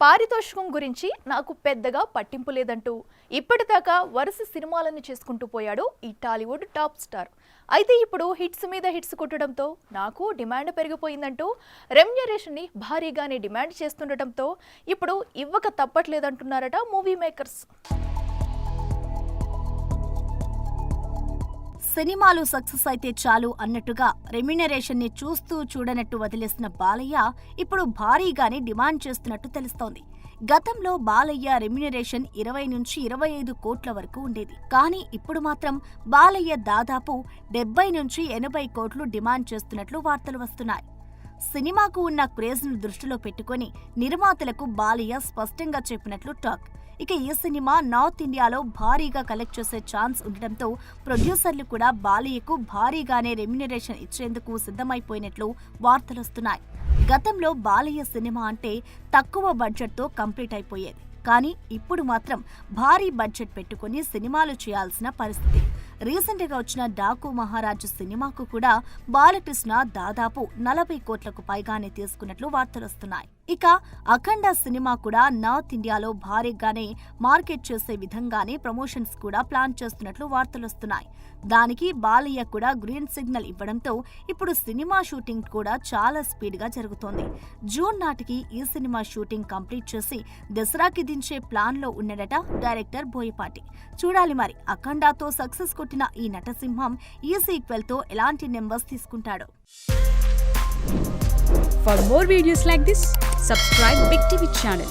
పారితోషికం గురించి నాకు పెద్దగా పట్టింపు లేదంటూ ఇప్పటిదాకా వరుస సినిమాలను చేసుకుంటూ పోయాడు ఈ టాలీవుడ్ టాప్ స్టార్. అయితే ఇప్పుడు హిట్స్ మీద హిట్స్ కొట్టడంతో నాకు డిమాండ్ పెరిగిపోయిందంటూ రెమ్యునరేషన్ని భారీగానే డిమాండ్ చేస్తుండటంతో ఇప్పుడు ఇవ్వక తప్పట్లేదంటున్నారట మూవీ మేకర్స్. సినిమాలు సక్సెస్ అయితే చాలు అన్నట్టుగా రెమ్యునరేషన్ ని చూస్తూ చూడనట్టు వదిలేసిన బాలయ్య ఇప్పుడు భారీగానే డిమాండ్ చేస్తున్నట్టు తెలుస్తోంది. గతంలో బాలయ్య రెమ్యునరేషన్ 20 నుంచి 25 కోట్ల వరకు ఉండేది. కానీ ఇప్పుడు మాత్రం బాలయ్య దాదాపు 70 నుంచి 80 కోట్లు డిమాండ్ చేస్తున్నట్లు వార్తలు వస్తున్నాయి. సినిమాకు ఉన్న క్రేజ్ ను దృష్టిలో పెట్టుకుని నిర్మాతలకు బాలయ్య స్పష్టంగా చెప్పినట్లు టాక్. ఇక ఈ సినిమా నార్త్ ఇండియాలో భారీగా కలెక్ట్ చేసే ఛాన్స్ ఉండటంతో ప్రొడ్యూసర్లు కూడా బాలయ్యకు భారీగానే రెమ్యునరేషన్ ఇచ్చేందుకు సిద్ధమైపోయినట్లు వార్తలొస్తున్నాయి. గతంలో బాలయ్య సినిమా అంటే తక్కువ బడ్జెట్తో కంప్లీట్ అయిపోయేది. కానీ ఇప్పుడు మాత్రం భారీ బడ్జెట్ పెట్టుకుని సినిమాలు చేయాల్సిన పరిస్థితి. రీసెంట్గా వచ్చిన డాకు మహారాజు సినిమాకు కూడా బాలకృష్ణ దాదాపు 40 కోట్లకు పైగానే తీసుకున్నట్లు వార్తలొస్తున్నాయి. ఇక అఖండ సినిమా కూడా నార్త్ ఇండియాలో భారీగానే మార్కెట్ చేసే విధంగానే ప్రమోషన్స్ కూడా ప్లాన్ చేస్తున్నట్లు వార్తలొస్తున్నాయి. దానికి బాలయ్య కూడా గ్రీన్ సిగ్నల్ ఇవ్వడంతో ఇప్పుడు సినిమా షూటింగ్ కూడా చాలా స్పీడ్ గా జరుగుతోంది. జూన్ నాటికి ఈ సినిమా షూటింగ్ కంప్లీట్ చేసి దసరాకి దించే ప్లాన్ లో ఉన్నదట డైరెక్టర్ బోయపాటి. చూడాలి మరి అఖండాతో సక్సెస్ కొట్టిన ఈ నటసింహం ఈ సీక్వెల్ తో ఎలాంటి numbers తీసుకుంటాడో. For more videos like this, subscribe Big TV channel.